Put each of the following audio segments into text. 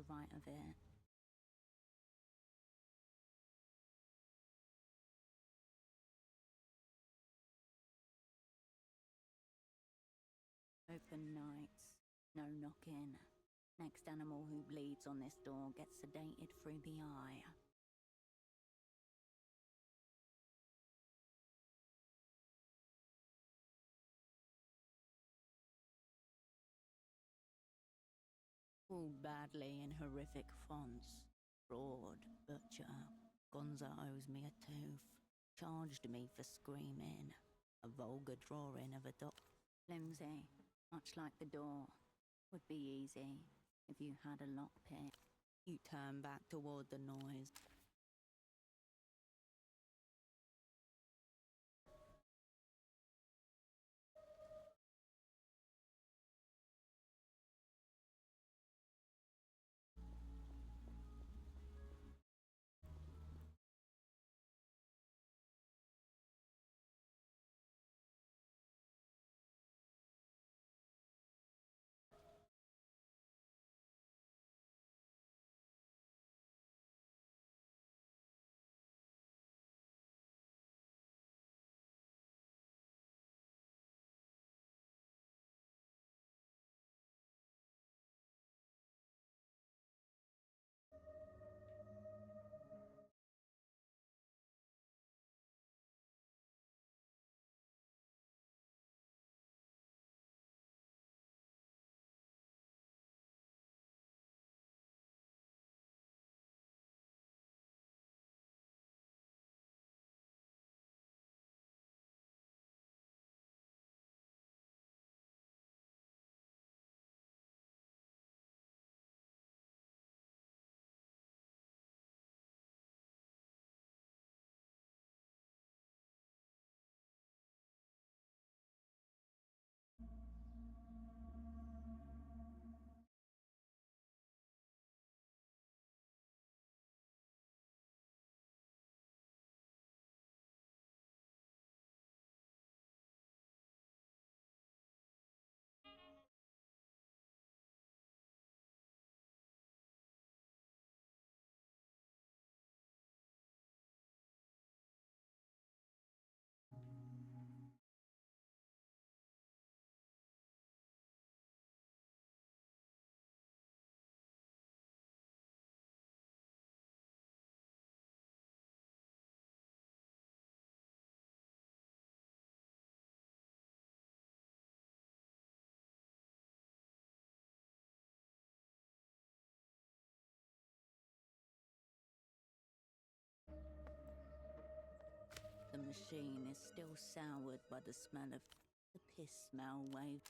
the right of it. Open nights, no knocking. Next animal who bleeds on this door gets sedated through the eye. All badly in horrific fonts. Fraud, butcher, Gonza owes me a tooth. Charged me for screaming. A vulgar drawing of a dog. Flimsy, much like the door. Would be easy if you had a lockpick. You turn back toward the noise. The machine is still soured by the smell of the piss smell wave.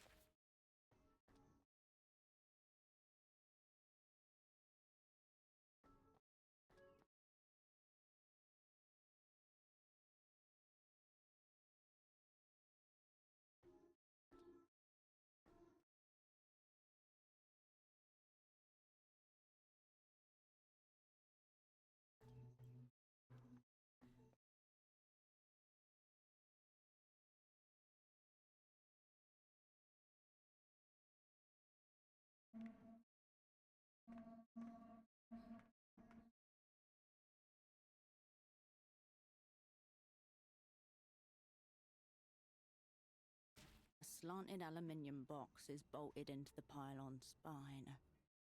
A slanted aluminium box is bolted into the pylon spine.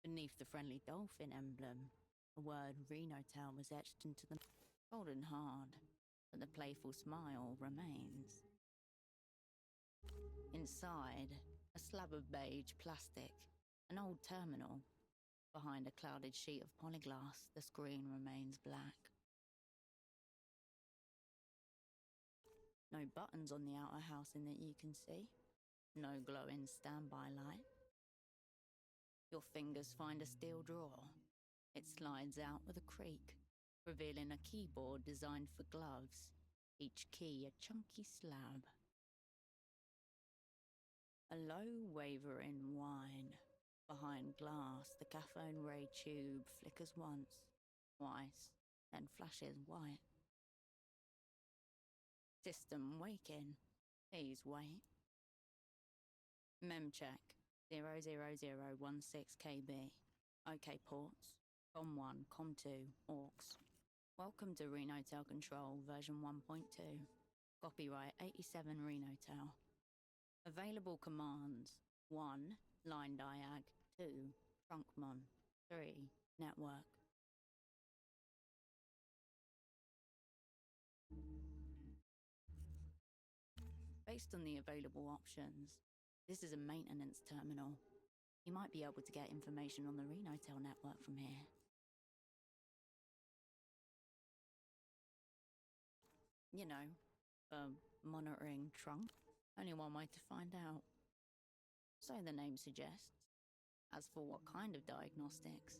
Beneath the friendly dolphin emblem, the word Renotail was etched into the golden hard, but the playful smile remains. Inside, a slab of beige plastic, an old terminal. Behind a clouded sheet of polyglass, the screen remains black. No buttons on the outer housing that you can see. No glowing standby light. Your fingers find a steel drawer. It slides out with a creak, revealing a keyboard designed for gloves, each key a chunky slab. A low, wavering whine. Behind glass, the cathode ray tube flickers once, twice, then flashes white. System waking. Please wait. Mem check 00016 KB. OK ports. Com1, Com2, AUX. Welcome to Renotel Control version 1.2. Copyright 87 Renotel. Available commands: 1. Line diag. 2. Trunkmon. 3. Network. Based on the available options, this is a maintenance terminal. You might be able to get information on the Renotel network from here. You know, monitoring trunk. Only one way to find out. So the name suggests. As for what kind of diagnostics?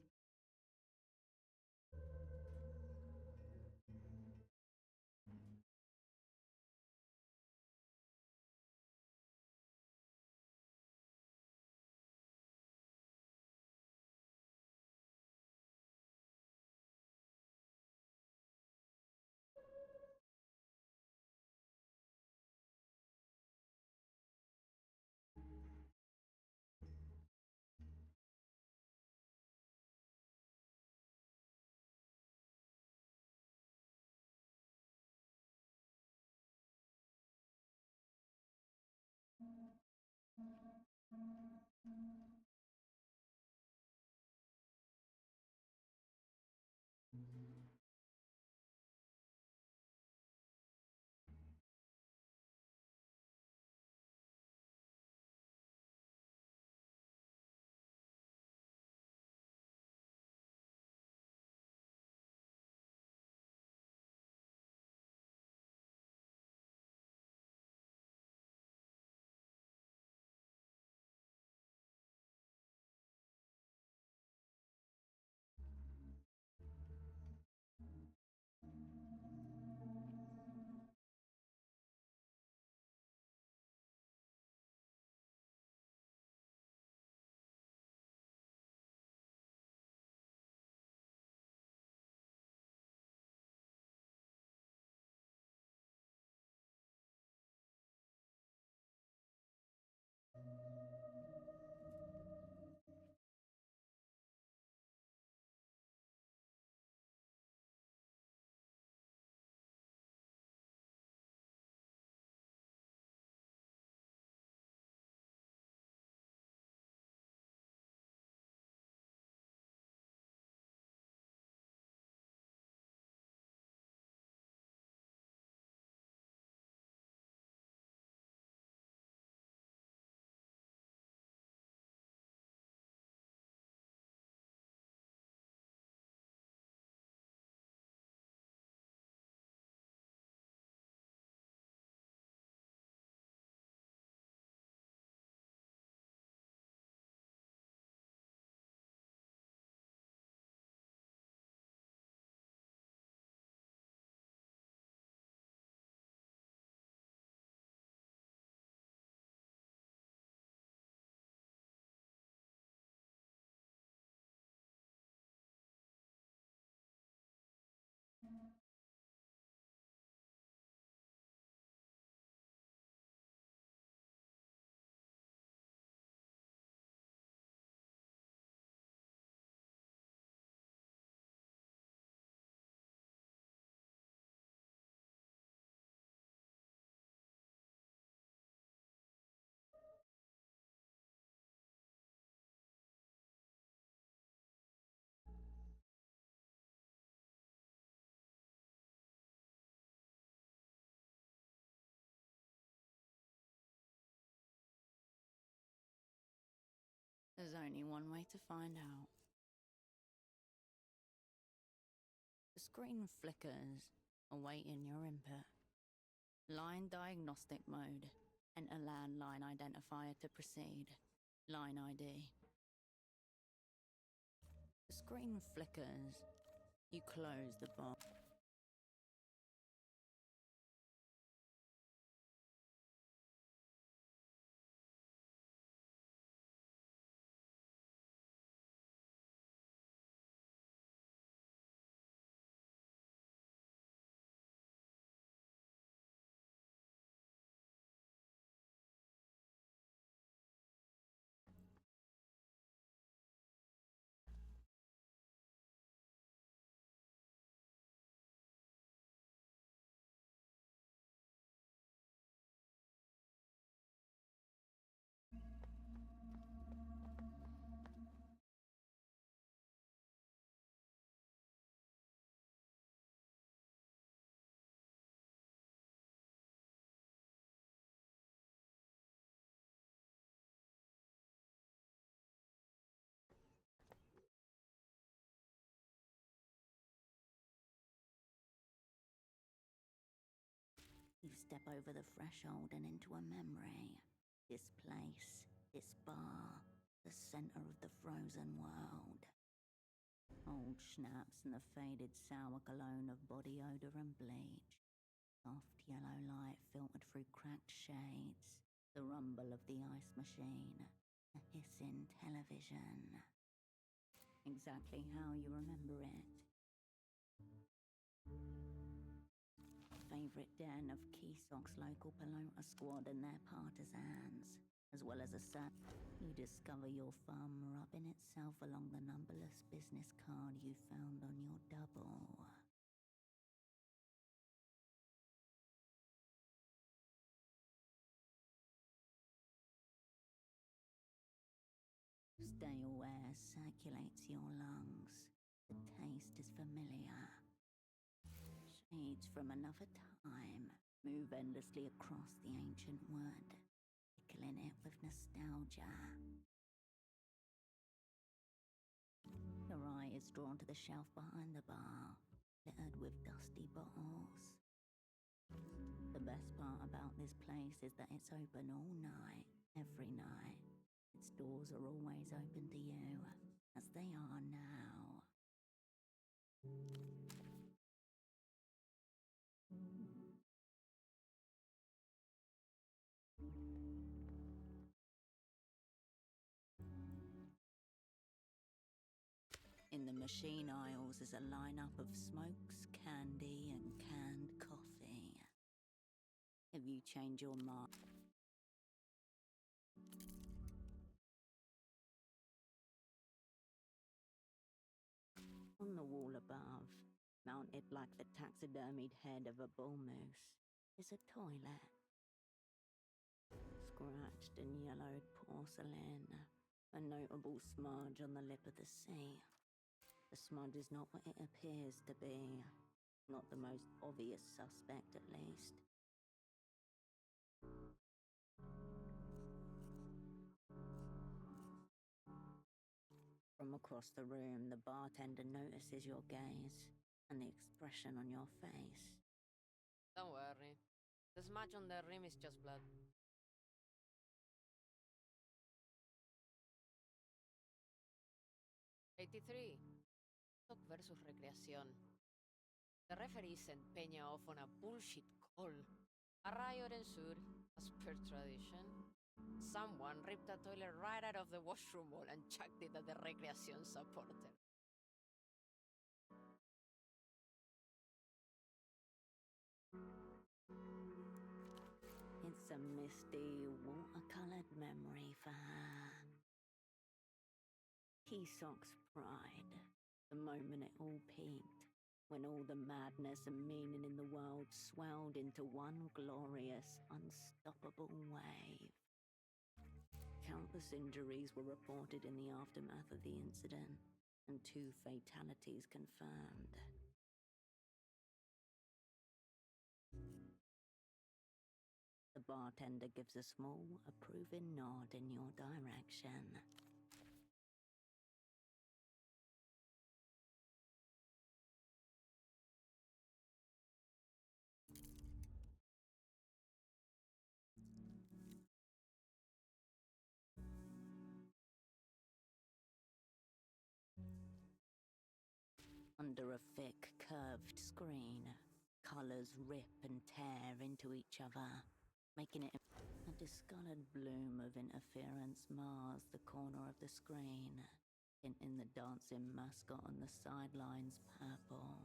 There's only one way to find out. The screen flickers, awaiting your input. Line diagnostic mode. Enter landline identifier to proceed. Line ID. The screen flickers. You close the box. You step over the threshold and into a memory. This place, this bar, the center of the frozen world. Old schnapps and the faded sour cologne of body odor and bleach. Soft yellow light filtered through cracked shades. The rumble of the ice machine. A hissing television. Exactly how you remember it. Favorite den of Keysok's local pelota squad and their partisans, as well as a set. You discover your thumb rubbing itself along the numberless business card you found on your double. Stale air circulates your lungs. The taste is familiar. Shades from another time move endlessly across the ancient wood, tickling it with nostalgia. Your eye is drawn to the shelf behind the bar, littered with dusty bottles. The best part about this place is that it's open all night, every night. Its doors are always open to you, as they are now. In the machine aisles is a lineup of smokes, candy, and canned coffee. Have you changed your mind? On the wall above, mounted like the taxidermied head of a bull moose, is a toilet. Scratched and yellowed porcelain, a notable smudge on the lip of the sea. The smudge is not what it appears to be. Not the most obvious suspect, at least. From across the room, the bartender notices your gaze and the expression on your face. Don't worry. The smudge on the rim is just blood. 83. Stock versus recreación. The referee sent Peña off on a bullshit call. A riot ensued, as per tradition. Someone ripped a toilet right out of the washroom wall and chucked it at the recreación supporter. It's a misty, watercolored memory for her. Keysok's pride, the moment it all peaked, when all the madness and meaning in the world swelled into one glorious, unstoppable wave. Countless injuries were reported in the aftermath of the incident, and 2 fatalities confirmed. The bartender gives a small, approving nod in your direction. Under a thick, curved screen, colors rip and tear into each other, making it a discolored bloom of interference mars the corner of the screen, tinting the dancing mascot on the sidelines purple.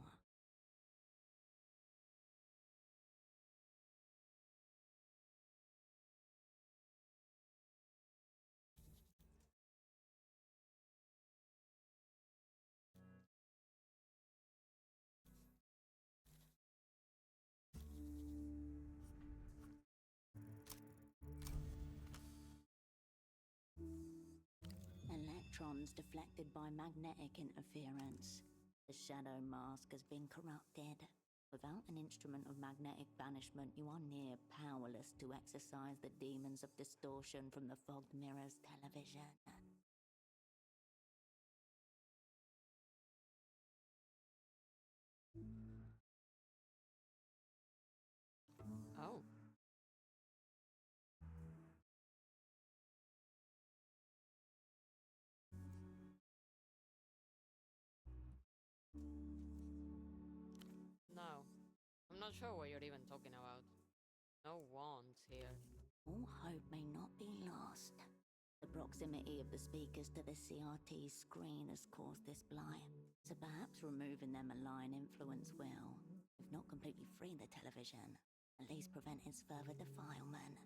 Electrons deflected by magnetic interference. The shadow mask has been corrupted. Without an instrument of magnetic banishment, you are near powerless to exorcise the demons of distortion from the fogged mirror's television. Oh. not sure what you're even talking about. No wands here. All hope may not be lost. The proximity of the speakers to the CRT screen has caused this blight, so perhaps removing their malign influence will, if not completely free the television, at least prevent its further defilement.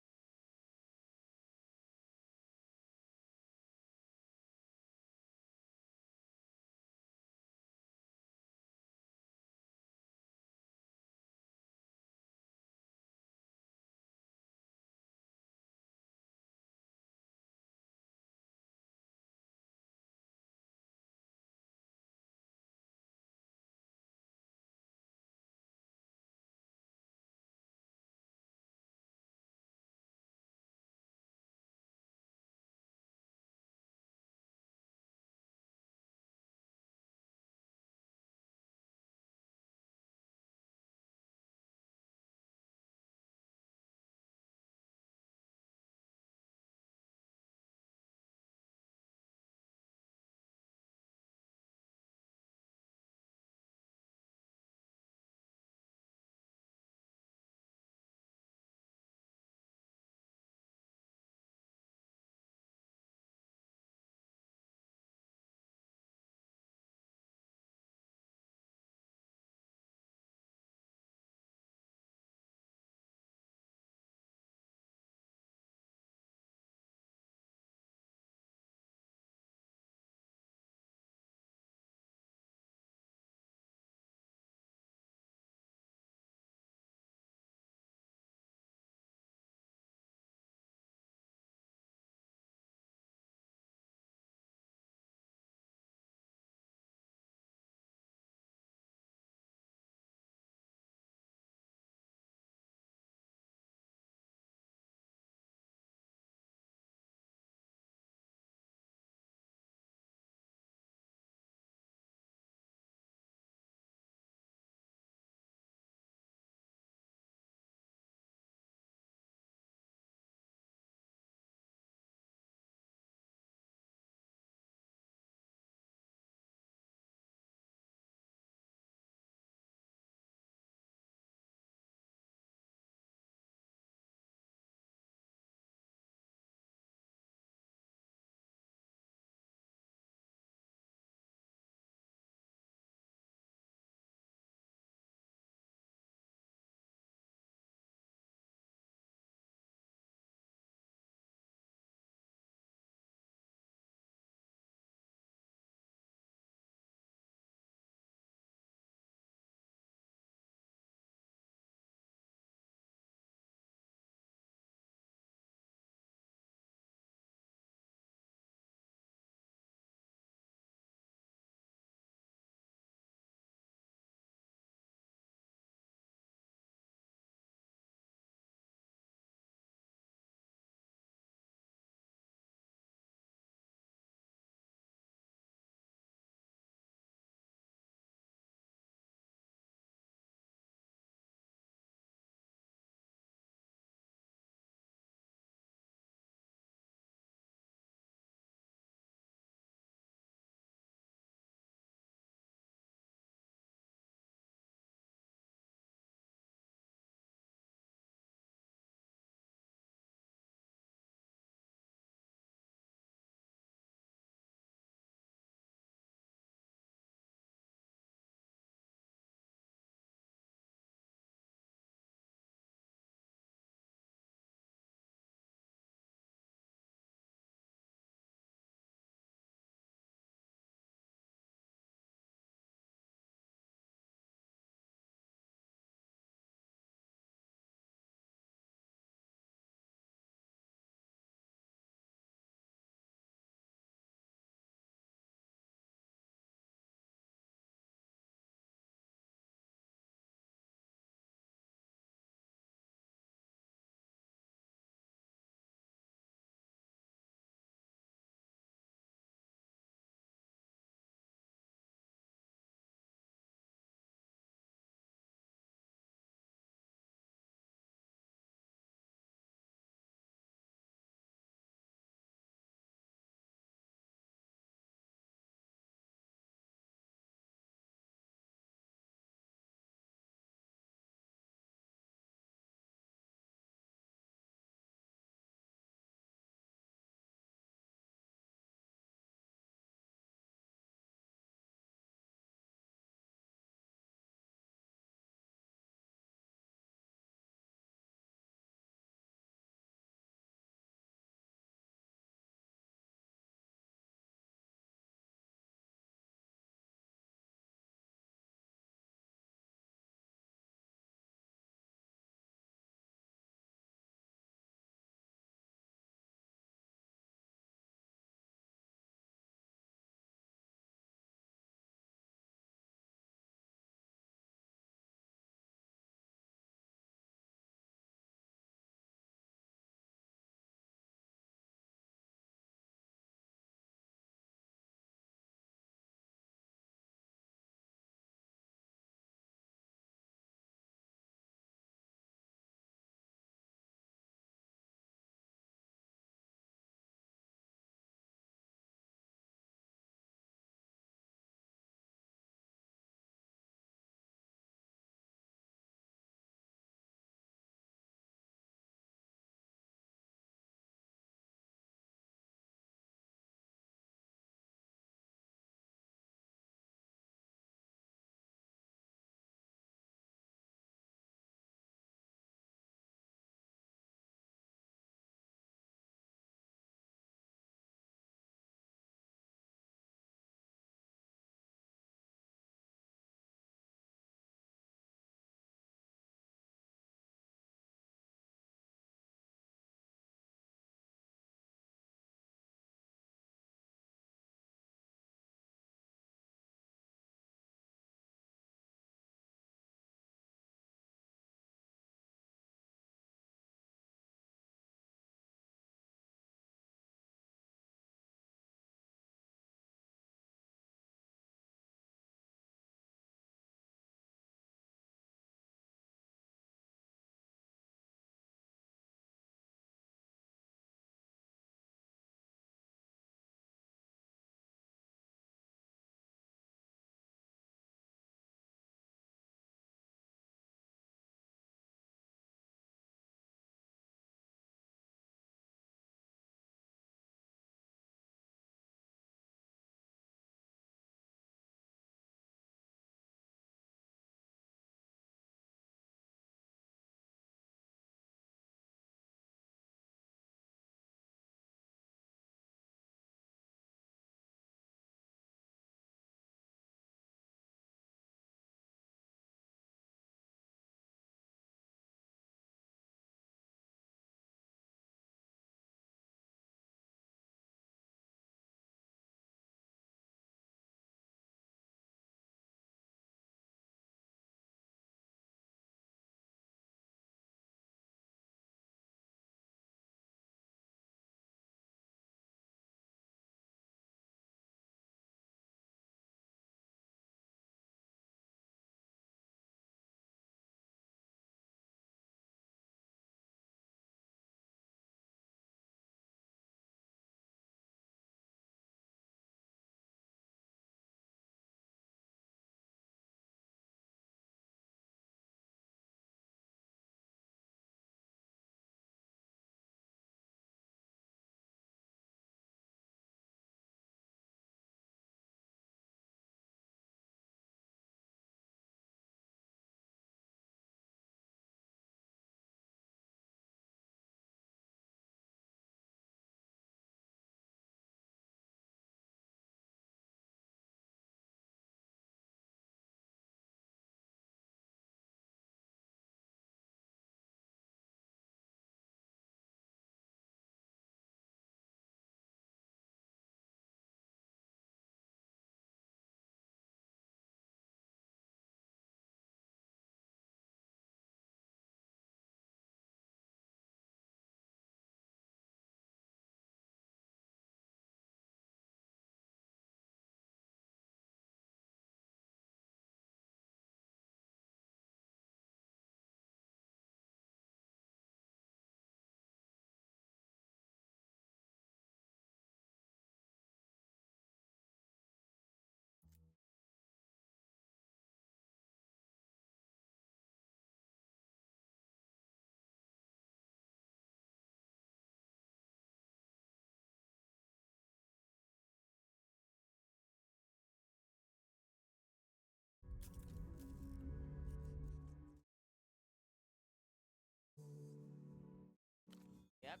Yep,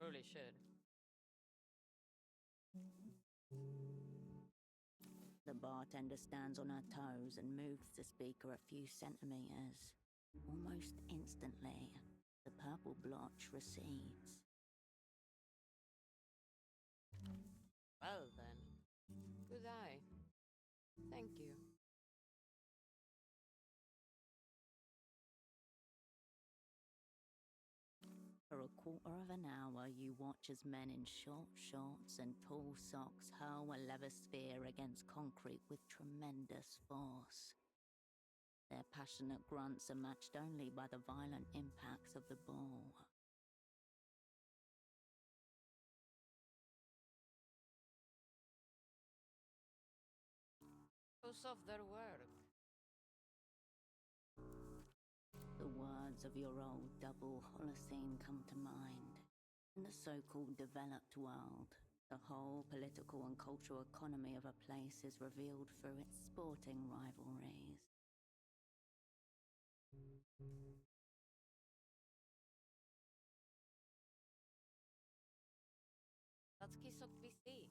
really should. The bartender stands on her toes and moves the speaker a few centimeters. Almost instantly, the purple blotch recedes. Well then, good eye. Thank you. For a quarter of an hour, you watch as men in short shorts and tall socks hurl a leather sphere against concrete with tremendous force. Their passionate grunts are matched only by the violent impacts of the ball. Shows off their work. The words of your old double Holocene come to mind. In the so-called developed world, the whole political and cultural economy of a place is revealed through its sporting rivalries. That's Kisok BC.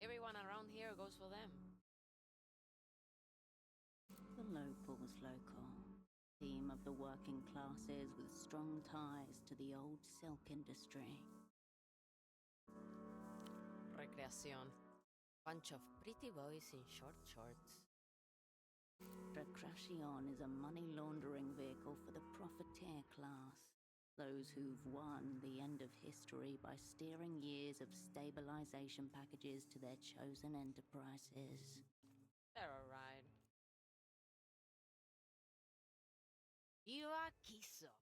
Everyone around here goes for them. The locals local. Team of the working classes with strong ties to the old silk industry. Recreación. Bunch of pretty boys in short shorts. Recreación is a money laundering vehicle for the profiteer class. Those who've won the end of history by steering years of stabilization packages to their chosen enterprises. They're alright. Viva Kisok.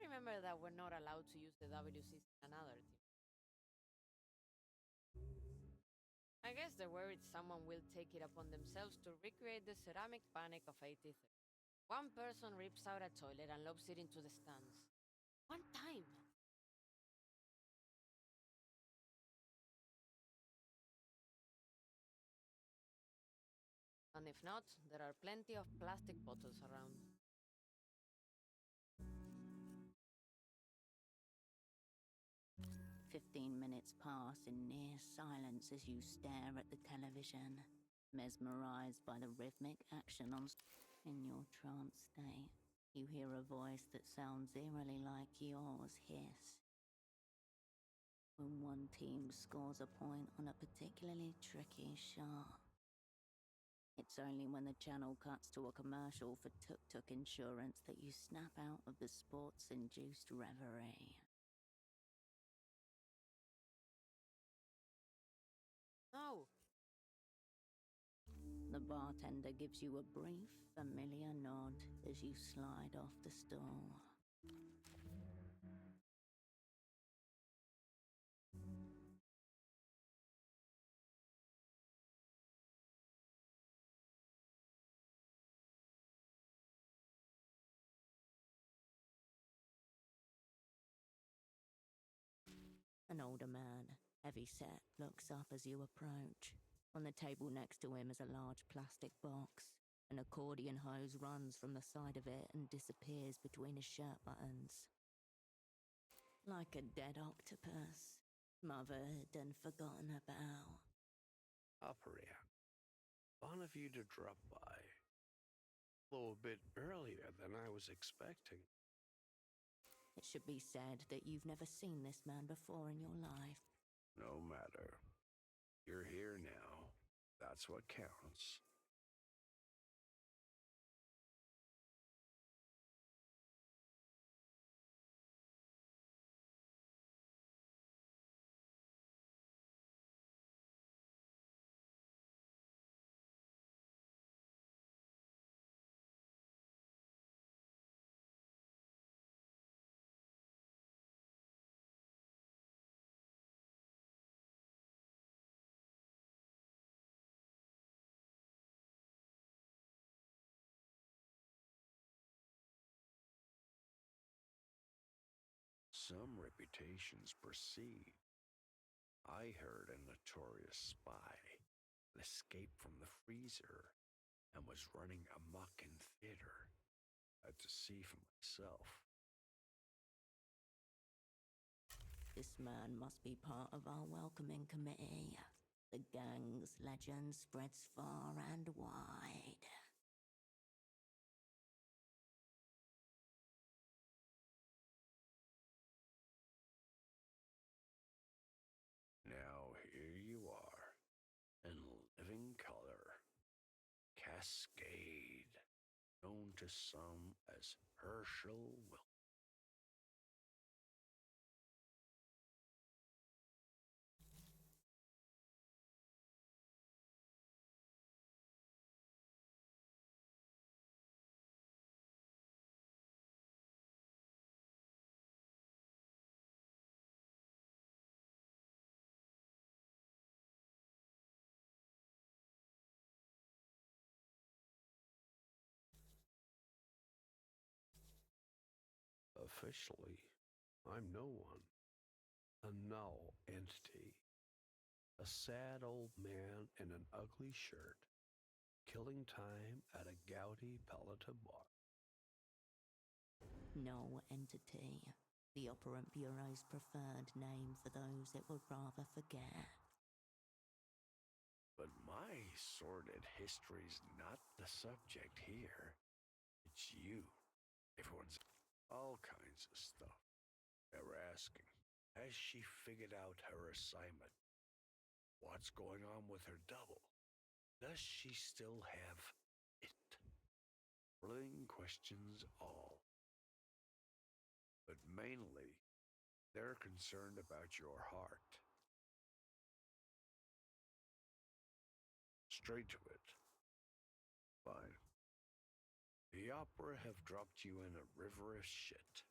Remember that we're not allowed to use the WCs in another team. I guess they're worried someone will take it upon themselves to recreate the ceramic panic of 83. One person rips out a toilet and lobs it into the stands. One time! And if not, there are plenty of plastic bottles around. "15 minutes pass in near silence as you stare at the television, mesmerized by the rhythmic action on. In your trance state, you hear a voice that sounds eerily like yours hiss. When one team scores a point on a particularly tricky shot. It's only when the channel cuts to a commercial for tuk-tuk insurance that you snap out of the sports-induced reverie. No! The bartender gives you a brief, familiar nod as you slide off the stool. An older man, heavy-set, looks up as you approach. On the table next to him is a large plastic box. An accordion hose runs from the side of it and disappears between his shirt buttons. Like a dead octopus, smothered and forgotten about. Opera. Fun of you to drop by. A little bit earlier than I was expecting. It should be said that you've never seen this man before in your life. No matter. You're here now. That's what counts. Some reputations precede. I heard a notorious spy escaped from the freezer and was running amok in theater. Had to see for myself. This man must be part of our welcoming committee. The gang's legend spreads far and wide. Now here you are, in living color. Cascade, known to some as Herschel Will. Officially, I'm no one. A null entity. A sad old man in an ugly shirt, killing time at a gouty paleta bar. No entity. The Operant Bureau's preferred name for those it would rather forget. But my sordid history's not the subject here. It's you. Everyone's all kinds of stuff. They were asking, has she figured out her assignment? What's going on with her double? Does she still have it? Brilliant questions all. But mainly, they're concerned about your heart. Straight to it. Fine. The opera have dropped you in a river of shit.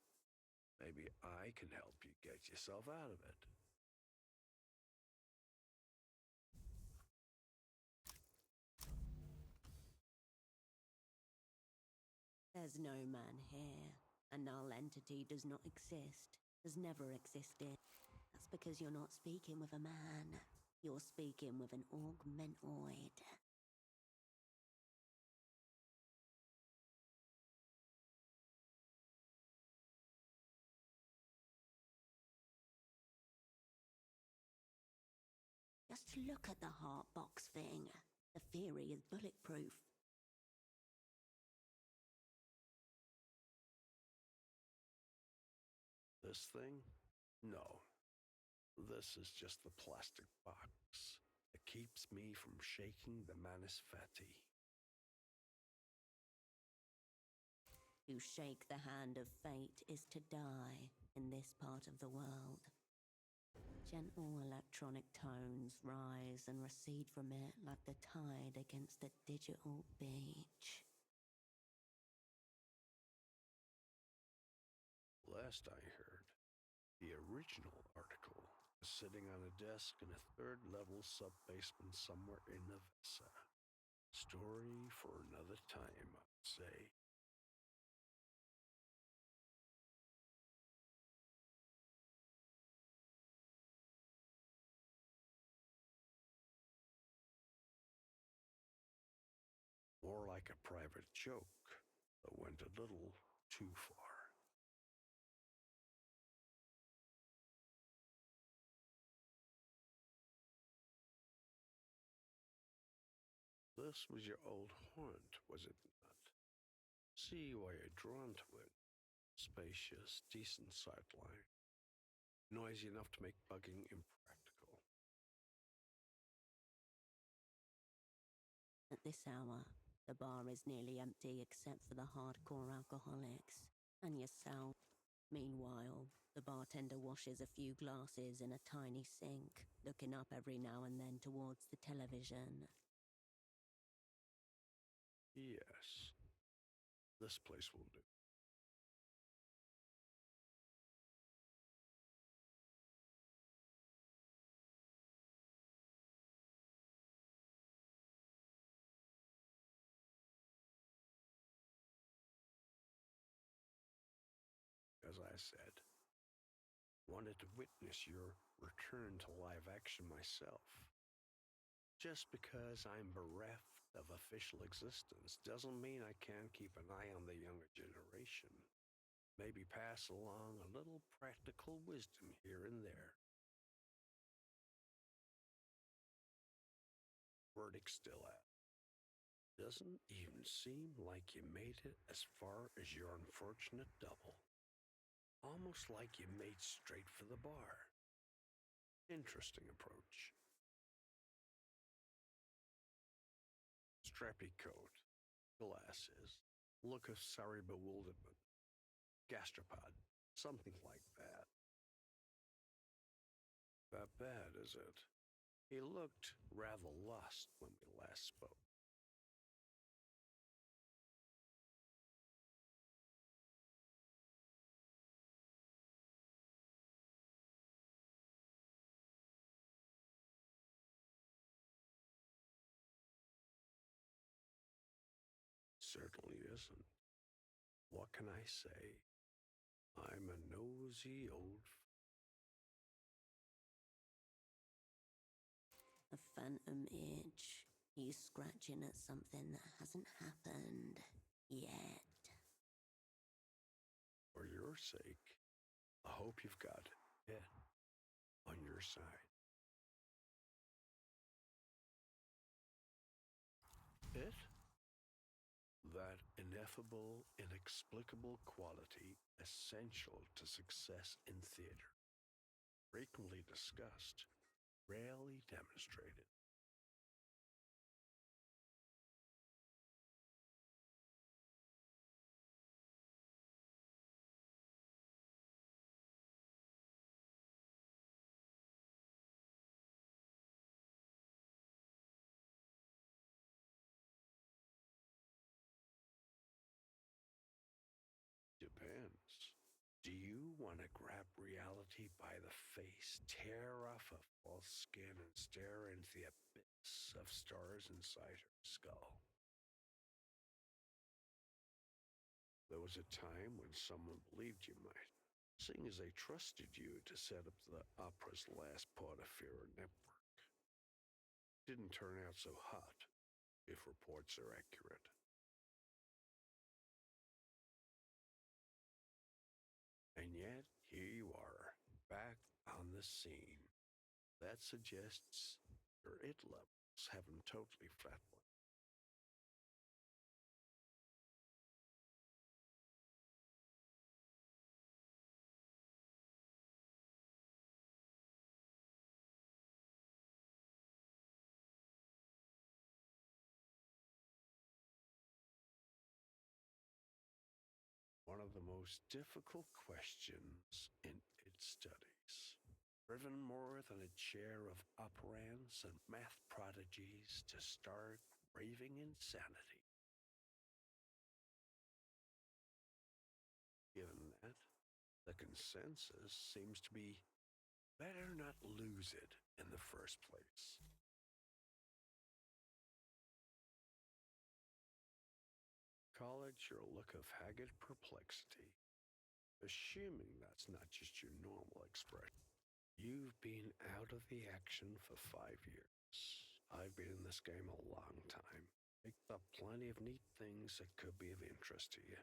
Maybe I can help you get yourself out of it. There's no man here. A null entity does not exist, has never existed. That's because you're not speaking with a man. You're speaking with an augmentoid. Just look at the heart box thing. The theory is bulletproof. This thing? No. This is just the plastic box that keeps me from shaking the Manus Fati. To shake the hand of fate is to die in this part of the world. Gentle electronic tones rise and recede from it like the tide against the digital beach. Last I heard, the original article was sitting on a desk in a third-level sub-basement somewhere in Nevada. Story for another time, I'd say. More like a private joke that went a little too far. This was your old haunt, was it not? See why you're drawn to it. Spacious, decent sightline. Noisy enough to make bugging impractical. At this hour, the bar is nearly empty except for the hardcore alcoholics and yourself. Meanwhile, the bartender washes a few glasses in a tiny sink, looking up every now and then towards the television. Yes, this place will do. As I said, wanted to witness your return to live action myself. Just because I'm bereft of official existence doesn't mean I can't keep an eye on the younger generation. Maybe pass along a little practical wisdom here and there. Verdict still out. Doesn't even seem like you made it as far as your unfortunate double. Almost like you made straight for the bar. Interesting approach. Strappy coat, glasses, look of sorry bewilderment, gastropod, something like that. That bad, is it? He looked rather lost when we last spoke. Certainly isn't. What can I say? I'm a nosy old. A phantom itch. He's scratching at something that hasn't happened yet. For your sake, I hope you've got it on your side. It? That ineffable, inexplicable quality essential to success in theater. Frequently discussed, rarely demonstrated. Depends. Do you want to grab reality by the face, tear off a false skin, and stare into the abyss of stars inside her skull? There was a time when someone believed you might, seeing as they trusted you to set up the opera's last Portaferro network. Didn't turn out so hot, if reports are accurate. And yet, here you are, back on the scene. That suggests your it levels haven't totally flatlined. One of the most difficult questions in its studies. Driven more than a chair of operants and math prodigies to stark, raving insanity. Given that, the consensus seems to be better not lose it in the first place. College, your look of haggard perplexity, assuming that's not just your normal expression. You've been out of the action for 5 years. I've been in this game a long time. Picked up plenty of neat things that could be of interest to you.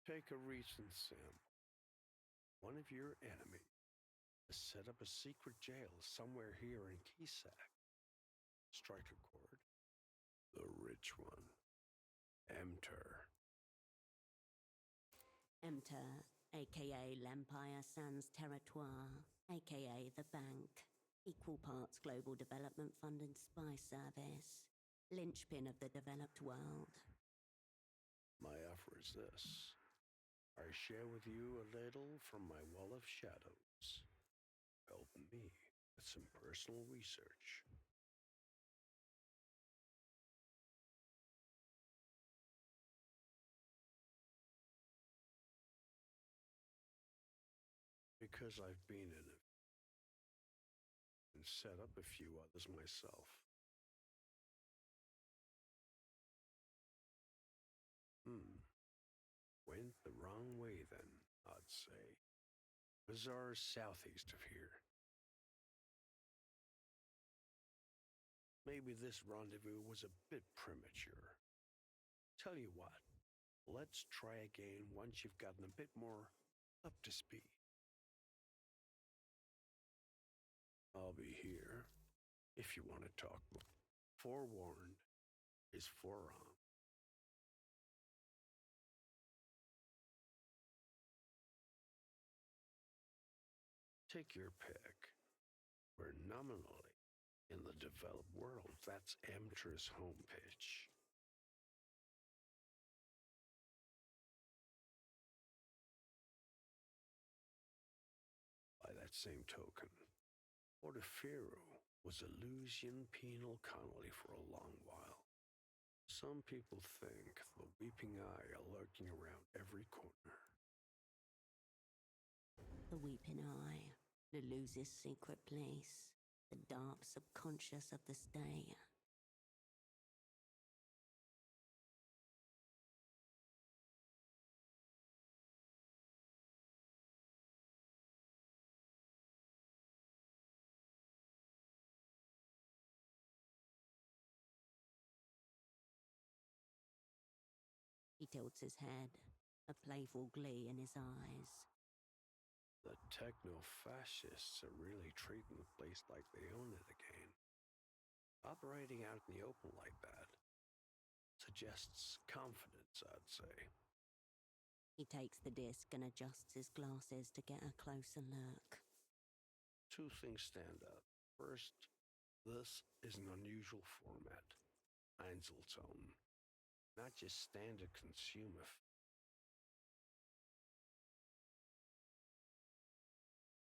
Take a recent sample. One of your enemies has set up a secret jail somewhere here in Kisak. Strike a chord. The rich one. Enter. Enter, aka L'Empire Sans Territoire, aka The Bank. Equal parts Global Development Fund and Spy Service. Linchpin of the developed world. My offer is this. I share with you a little from my wall of shadows. Help me with some personal research. Because I've been in it and set up a few others myself. Went the wrong way then, I'd say. Bazaar southeast of here. Maybe this rendezvous was a bit premature. Tell you what, Let's try again once you've gotten a bit more up to speed. I'll be here if you want to talk more. Forewarned is forearmed. Take your pick. We're nominally in the developed world. That's amateur's home pitch. By that same token, Portaferro was a Lusian penal colony for a long while. Some people think the weeping eye are lurking around every corner. The Weeping Eye, the Luse's secret place, the dark subconscious of the stay. He tilts his head, a playful glee in his eyes. The techno-fascists are really treating the place like they own it again. Operating out in the open like that suggests confidence, I'd say. He takes the disc and adjusts his glasses to get a closer look. Two things stand out. First, this is an unusual format. Einzeltone, not just standard consumer.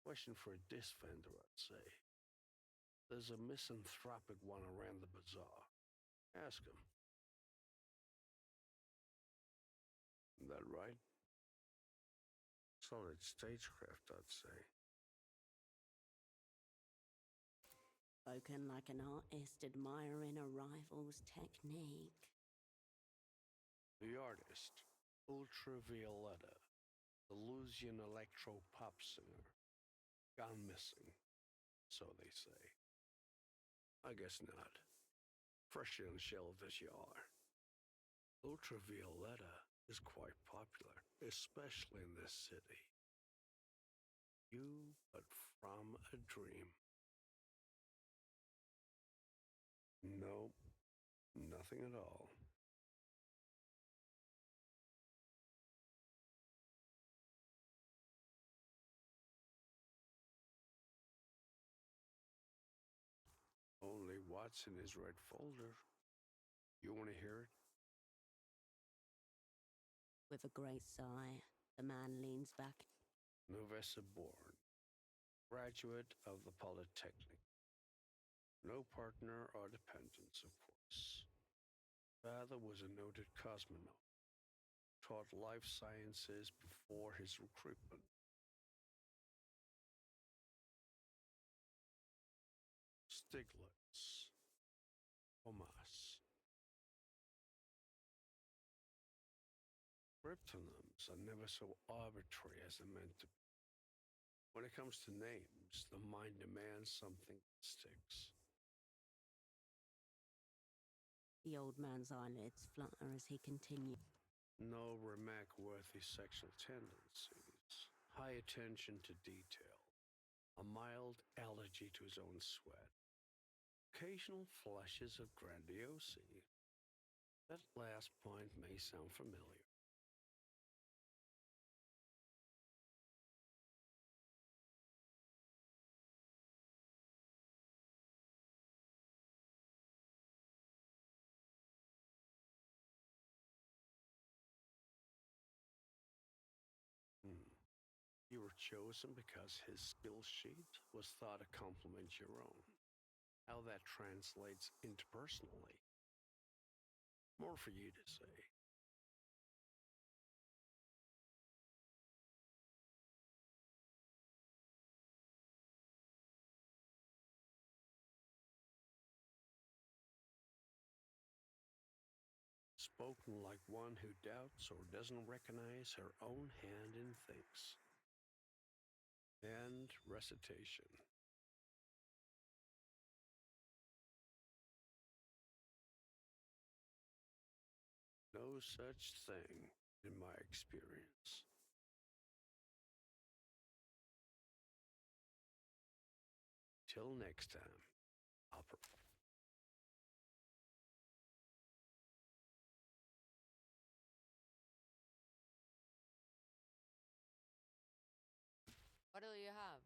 Question for a disc vendor, I'd say. There's a misanthropic one around the bazaar. Ask him. Is that right? Solid stagecraft, I'd say. Spoken like an artist admiring a rival's technique. The artist, Ultravioletta, the Lusian electro pop singer. Gone missing, so they say. I guess not. Fresh on the shelves as you are. Ultravioletta is quite popular, especially in this city. You but from a dream. No, nothing at all. Only what's in his red folder. You want to hear it? With a great sigh, the man leans back. Novessa born, graduate of the Polytechnic. No partner or dependents, of course. Father was a noted cosmonaut. Taught life sciences before his recruitment. Stiglitz. Tomas. Cryptonyms are never so arbitrary as they're meant to be. When it comes to names, the mind demands something that sticks. The old man's eyelids flutter as he continues. No remark-worthy sexual tendencies. High attention to detail. A mild allergy to his own sweat. Occasional flashes of grandiosity. That last point may sound familiar. Hmm. You were chosen because his skill sheet was thought to complement your own. How that translates interpersonally. More for you to say. Spoken like one who doubts or doesn't recognize her own hand in things. And recitation. No such thing. in my experience. Till next time, I'll. What do you have?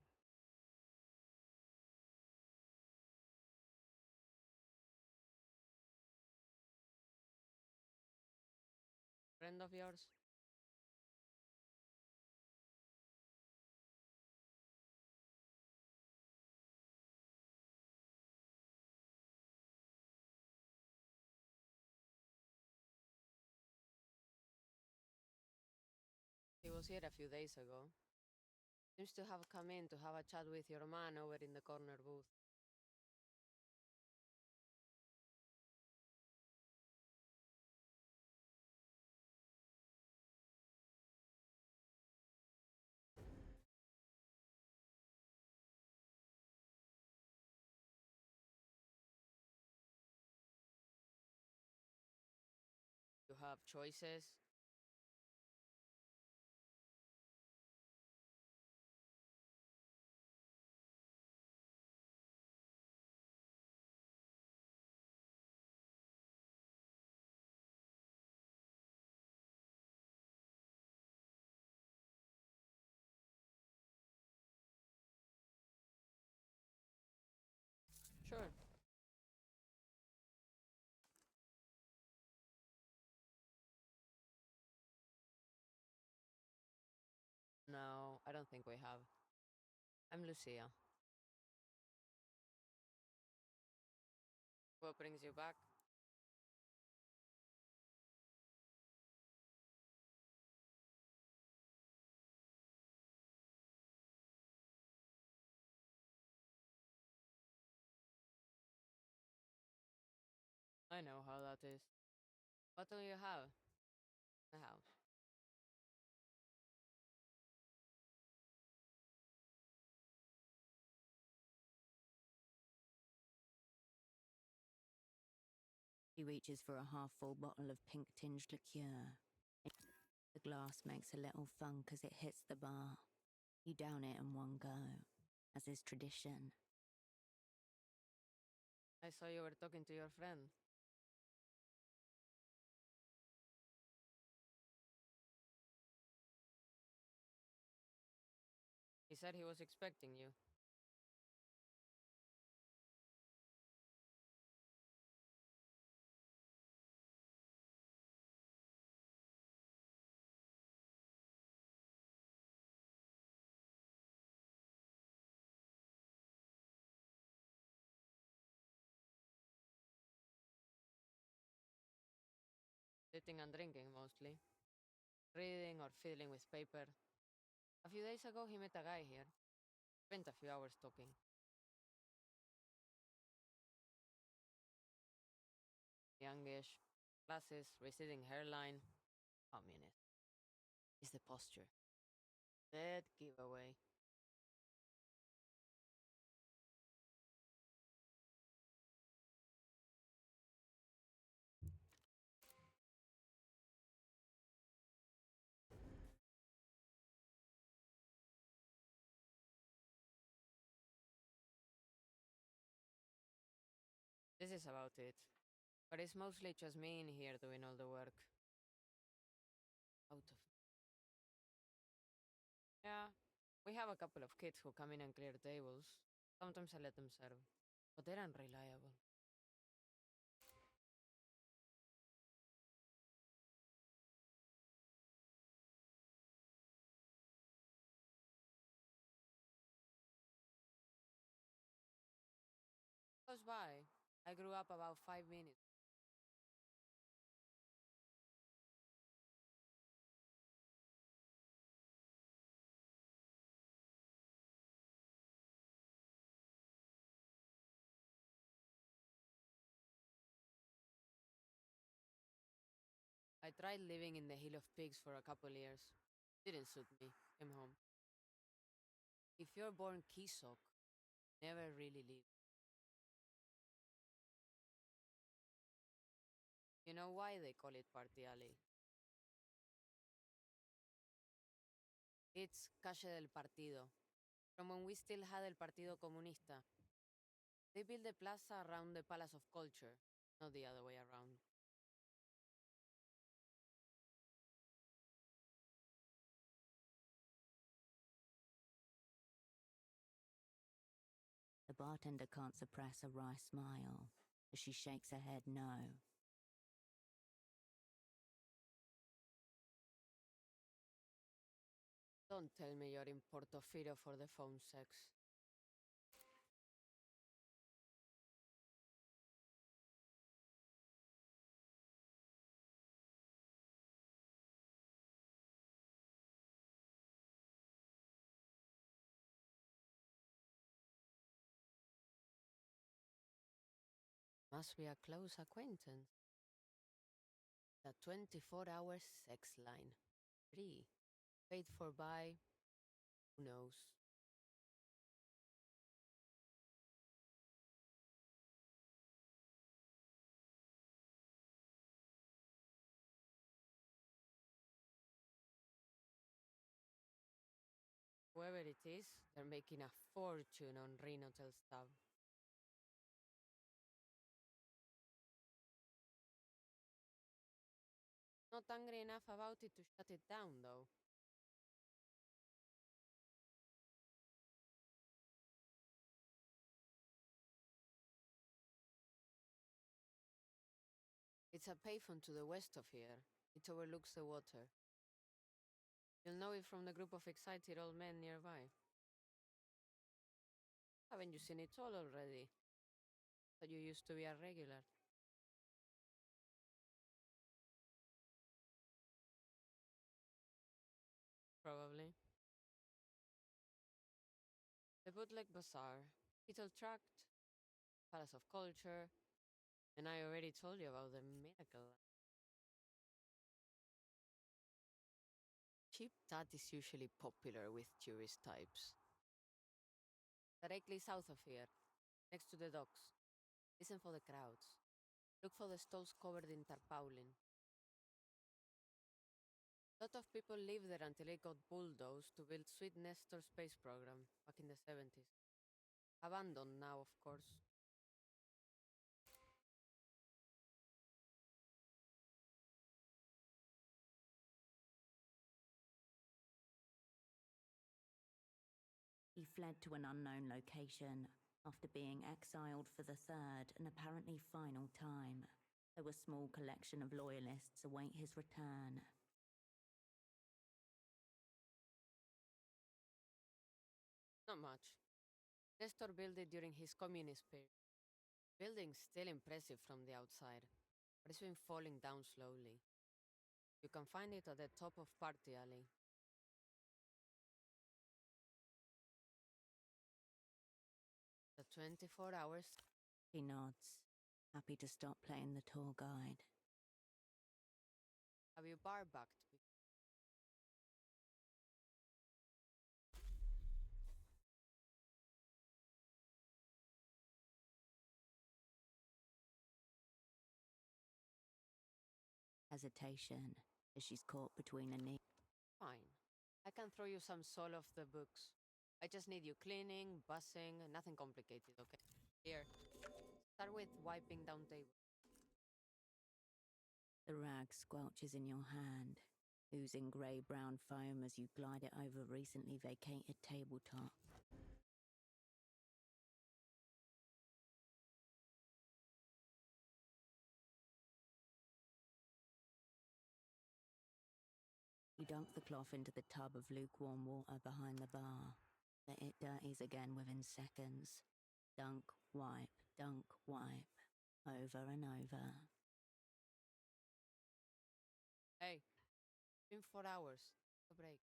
Friend of yours? He was here a few days ago. Seems to have come in to have a chat with your man over in the corner booth. You have choices. Sure. No, I don't think we have. I'm Lucia. What brings you back? I know how that is. What do you have? The house. He reaches for a half-full bottle of pink-tinged liqueur. The glass makes a little thunk as it hits the bar. You down it in one go, as is tradition. I saw you were talking to your friend. He said he was expecting you. Sitting and drinking mostly. Reading or fiddling with paper. A few days ago, he met a guy here. Spent a few hours talking. Youngish, glasses, receding hairline. Communist. Is the posture. Dead giveaway. This is about it. But it's mostly just me in here doing all the work. Out of. Yeah, we have a couple of kids who come in and clear tables. Sometimes I let them serve. But they're unreliable. Close by. I grew up about 5 minutes. I tried living in the Hill of Pigs for a couple years. Didn't suit me. Came home. If you're born Kisok, never really leave. You know why they call it Party Alley? It's Calle del Partido, from when we still had El Partido Comunista. They built the plaza around the Palace of Culture, not the other way around. The bartender can't suppress a wry smile as she shakes her head no. Don't tell me you're in Portofino for the phone sex. Must be a close acquaintance. The 24-hour sex line. Free. Paid for by... who knows? Whoever it is, they're making a fortune on Renotel stuff. Not angry enough about it to shut it down, though. It's a payphone to the west of here. It overlooks the water. You'll know it from the group of excited old men nearby. Haven't you seen it all already? Thought you used to be a regular. Probably. The bootleg bazaar, Beetle Tract, Palace of Culture, and I already told you about the miracle. Cheap tat is usually popular with tourist types. Directly south of here, next to the docks. Listen for the crowds. Look for the stalls covered in tarpaulin. A lot of people lived there until it got bulldozed to build Sweet Nestor space program back in the 70s. Abandoned now, of course. He fled to an unknown location after being exiled for the third and apparently final time. Though a small collection of loyalists await his return. Not much. Nestor built it during his communist period. Building's still impressive from the outside, but it's been falling down slowly. You can find it at the top of Party Alley. The 24 hours. He nods, happy to stop playing the tour guide. Have you bar backed before? Hesitation as she's caught between a knee. Fine. I can throw you some soul off the books. I just need you cleaning, bussing, nothing complicated, okay? Here. Start with wiping down tables. The rag squelches in your hand, oozing grey-brown foam as you glide it over recently vacated tabletop. You dunk the cloth into the tub of lukewarm water behind the bar. Let it dirties again within seconds. Dunk, wipe, over and over. Hey, it's been 4 hours. Take a break.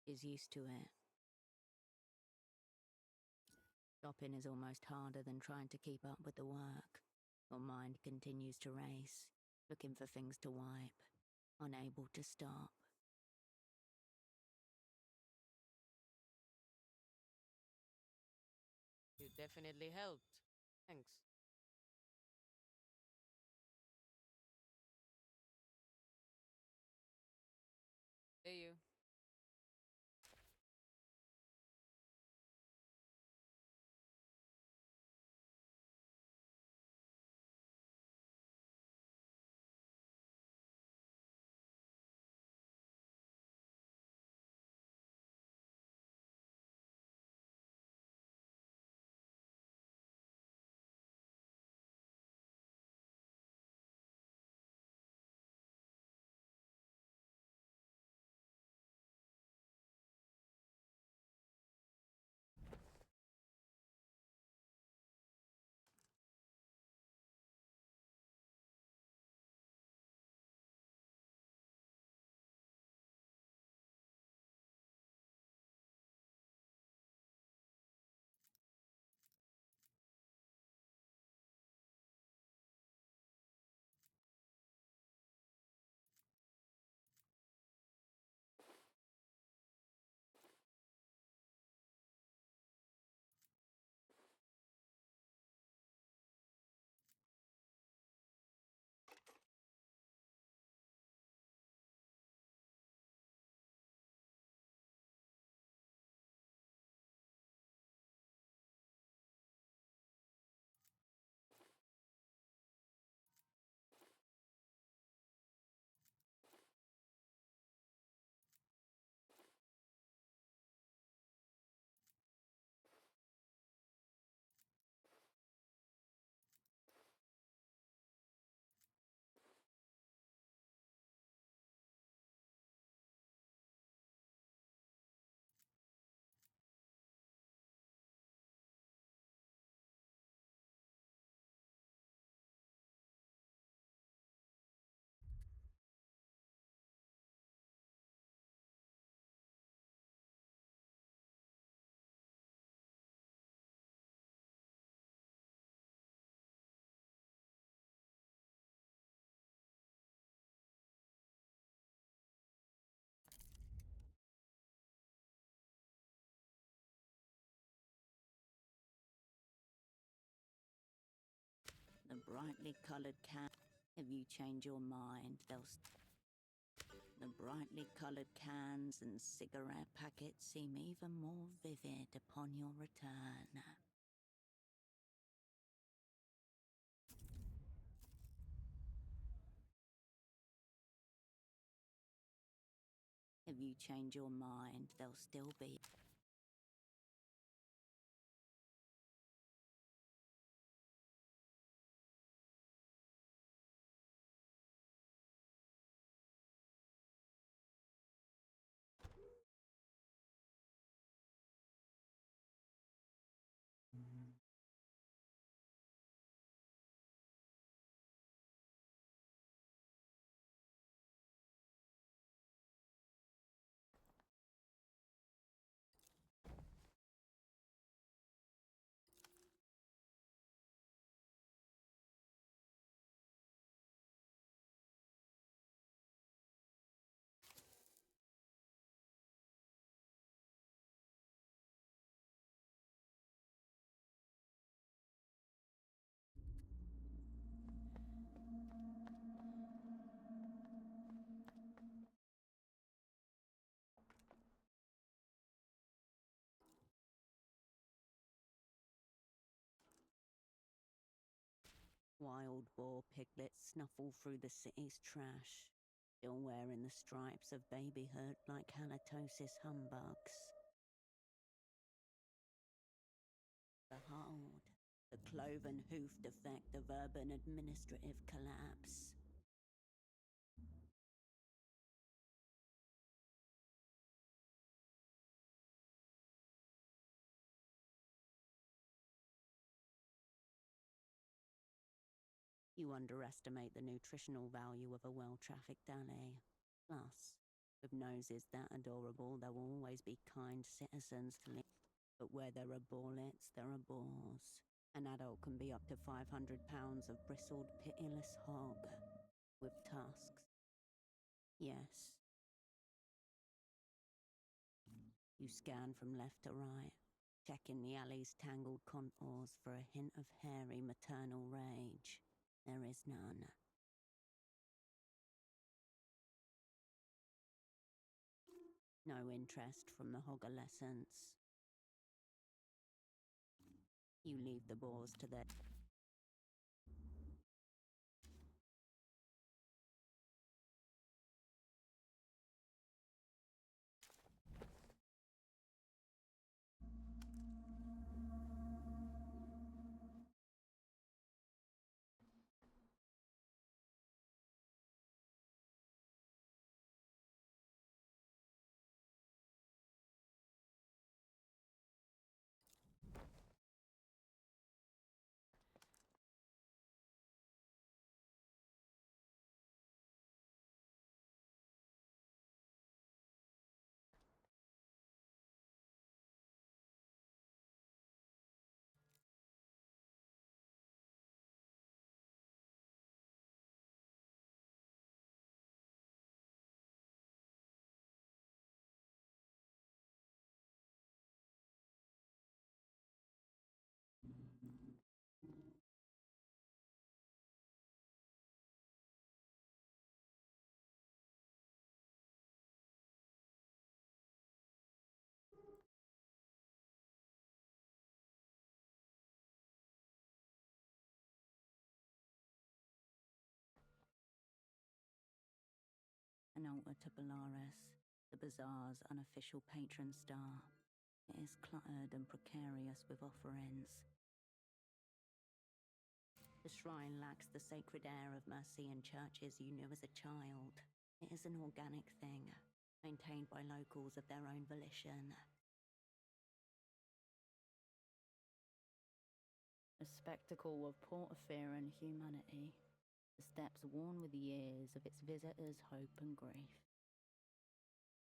Is used to it. Stopping is almost harder than trying to keep up with the work. Your mind continues to race, looking for things to wipe, unable to stop. definitely helped. Thanks. See you. The brightly coloured can. If you change your mind, the brightly coloured cans and cigarette packets seem even more vivid upon your return. If you change your mind, they'll still be. Wild boar piglets snuffle through the city's trash, still wearing the stripes of babyhood like halitosis humbugs. Behold, the cloven hoofed effect of urban administrative collapse. You underestimate the nutritional value of a well-trafficked alley. Plus, with noses that adorable, there will always be kind citizens to live. But where there are boarlets, there are boars. An adult can be up to 500 pounds of bristled, pitiless hog with tusks. Yes. You scan from left to right. checking the alley's tangled contours for a hint of hairy maternal rage. There is none. No interest from the hogolescents. You leave the boars to their... An altar to Belarus, the bazaar's unofficial patron star. It is cluttered and precarious with offerings. The shrine lacks the sacred air of Mercian churches you knew as a child. It is an organic thing, maintained by locals of their own volition. A spectacle of porphyry humanity, the steps worn with years of its visitors' hope and grief.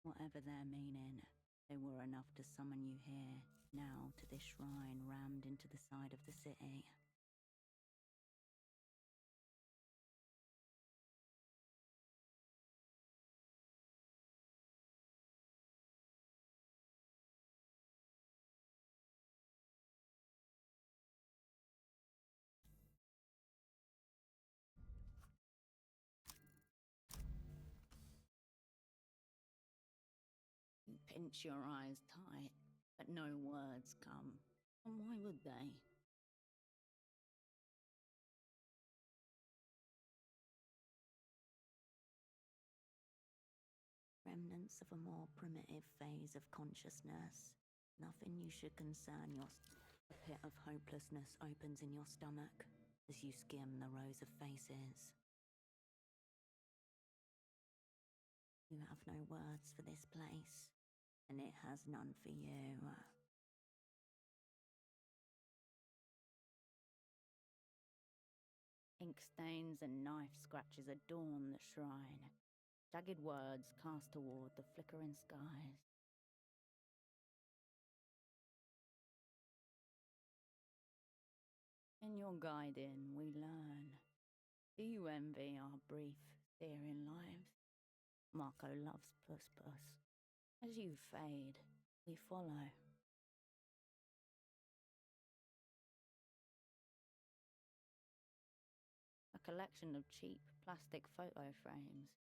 Whatever their meaning, they were enough to summon you here, now to this shrine rammed into the side of the city. You pinch your eyes tight, but no words come. And why would they? Remnants of a more primitive phase of consciousness. Nothing you should concern your... A pit of hopelessness opens in your stomach as you skim the rows of faces. You have no words for this place, and it has none for you. Ink stains and knife scratches adorn the shrine. Jagged words cast toward the flickering skies. In your guiding, we learn. Do you envy our brief, searing lives? Marco loves Puss Puss. As you fade, we follow. A collection of cheap plastic photo frames,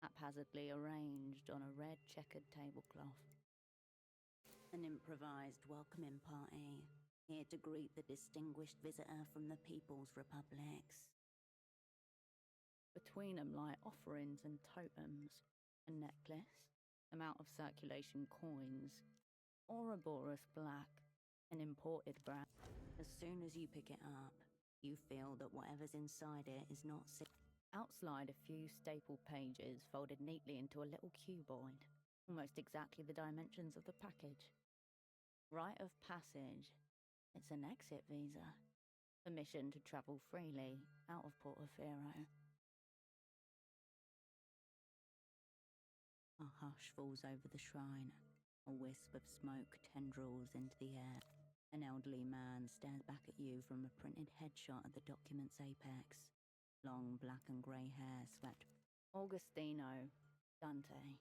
haphazardly arranged on a red checkered tablecloth. An improvised welcoming party, here to greet the distinguished visitor from the People's Republics. Between them lie offerings and totems, a necklace, some out of circulation coins, Ouroboros black, an imported brand. As soon as you pick it up, you feel that whatever's inside it is not Outside a few staple pages folded neatly into a little cuboid, almost exactly the dimensions of the package. Rite of passage. It's an exit visa. Permission to travel freely out of Portofino. A hush falls over the shrine. A wisp of smoke tendrils into the air. An elderly man stares back at you from a printed headshot at the document's apex. Long black and grey hair swept. Augustino Dante,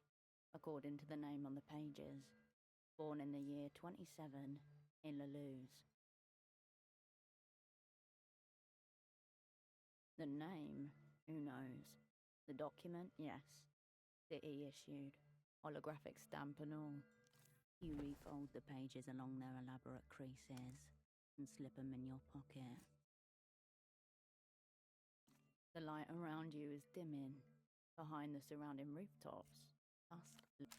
according to the name on the pages. Born in the year 27, in Lalouse. The name, who knows? The document, yes. City issued, holographic stamp and all. You refold the pages along their elaborate creases and slip them in your pocket. The light around you is dimming, behind the surrounding rooftops. Dusk.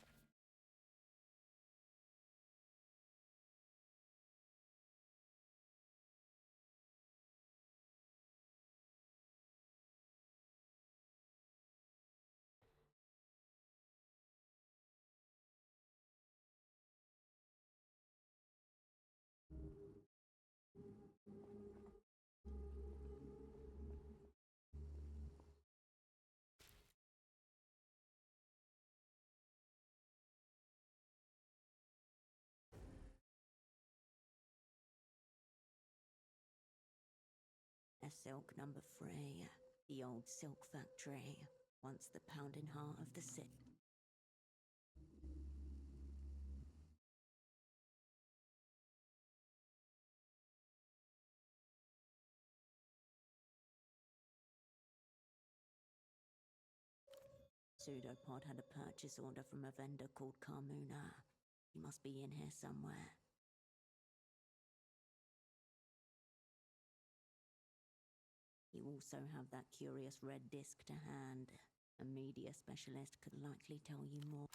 A silk number 3, the old silk factory, once the pounding heart of the city. Pseudopod had a purchase order from a vendor called Carmuna. He must be in here somewhere. You also have that curious red disc to hand. A media specialist could likely tell you more.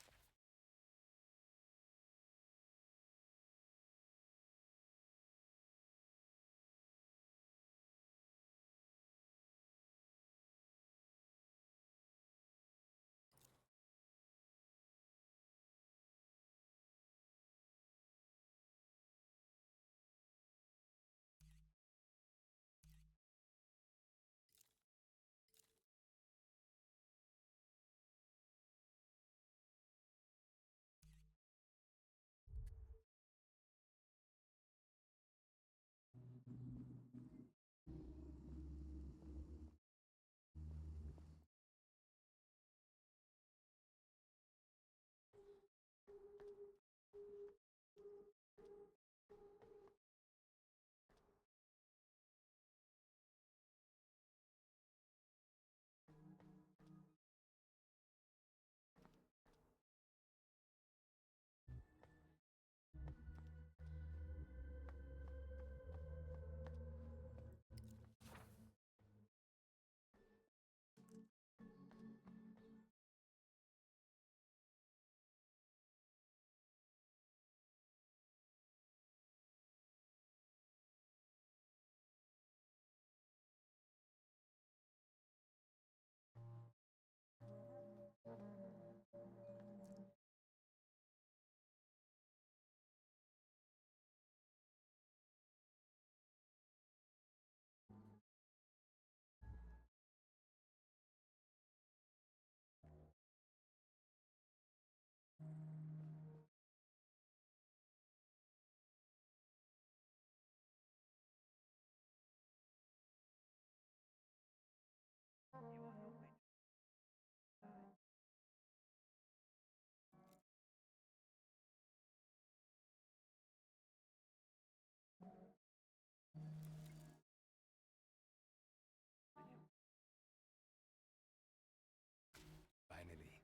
Finally,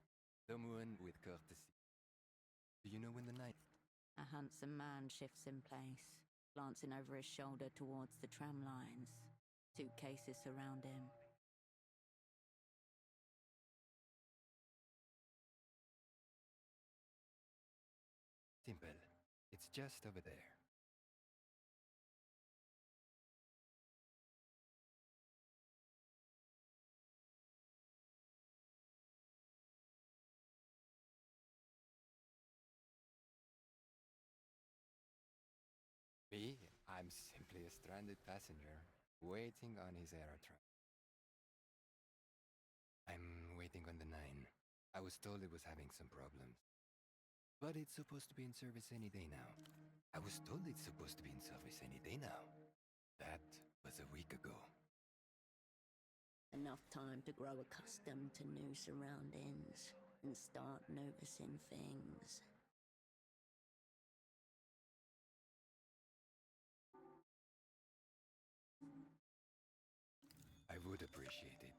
someone with courtesy. Do you know when the night? A handsome man shifts in place, glancing over his shoulder towards the tram lines. Suitcases surround him. Simple. It's just over there. Me? I'm simply a stranded passenger, waiting on his air train. I'm waiting on the 9. I was told it was having some problems. But it's supposed to be in service any day now. I was told it's supposed to be in service any day now. That was a week ago. Enough time to grow accustomed to new surroundings and start noticing things. would appreciate it.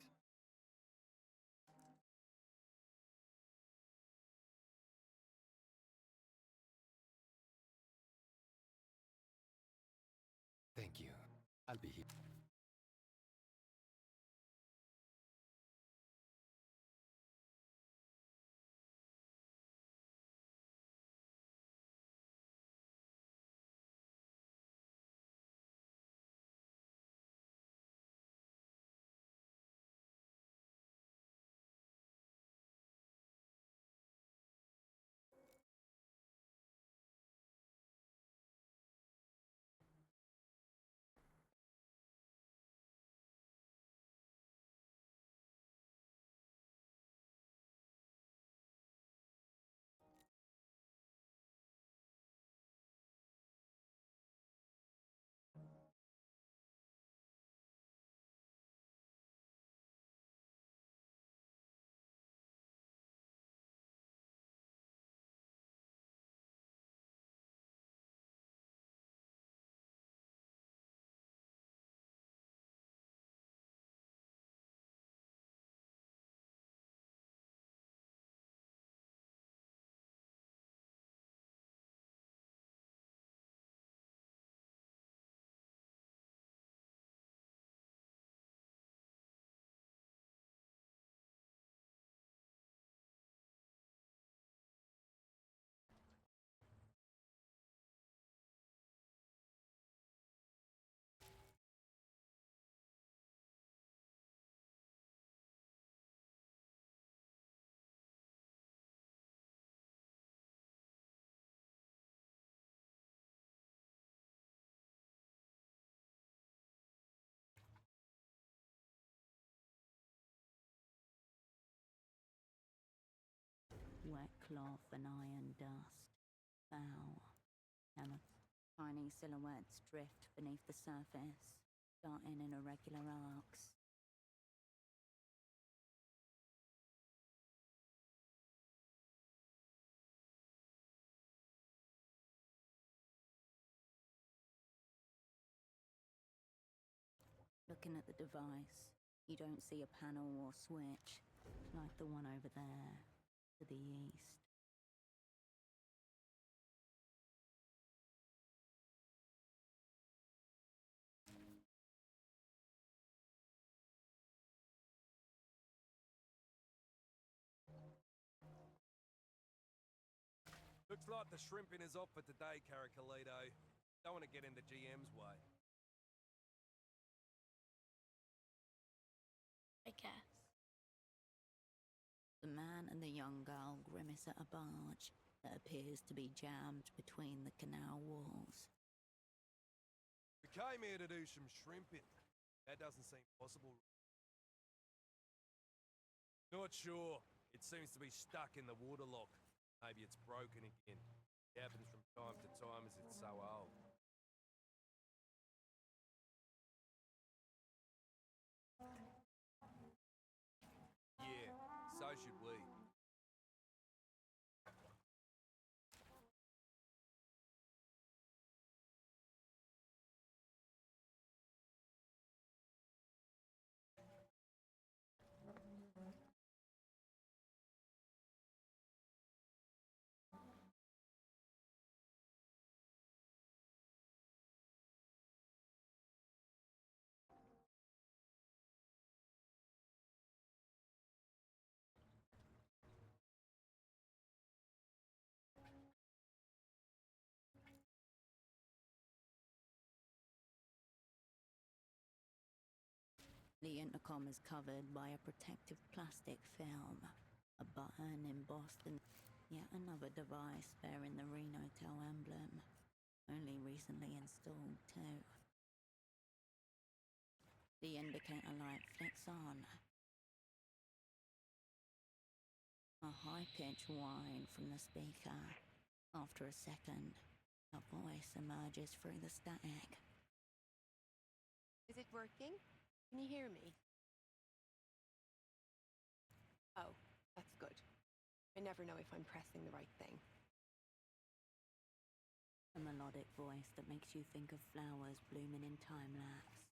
Thank you. I'll be here. Wet cloth and iron dust. Foul. Mammoth. Tiny silhouettes drift beneath the surface, darting in irregular arcs. Looking at the device, you don't see a panel or switch, like the one over there, to the east. Looks like the shrimping is off for today, Caracalito. Don't want to get in the GM's way. I guess. The man and the young girl grimace at a barge that appears to be jammed between the canal walls. We came here to do some shrimping. That doesn't seem possible. Not sure. It seems to be stuck in the waterlock. Maybe it's broken again. It happens from time to time as it's so old. Yeah, so should we. The intercom is covered by a protective plastic film, a button embossed in yet another device bearing the Renotel emblem, only recently installed too. The indicator light flicks on. A high-pitched whine from the speaker. After a second, a voice emerges through the static. Is it working? Can you hear me? Oh, that's good. I never know if I'm pressing the right thing. A melodic voice that makes you think of flowers blooming in time lapse.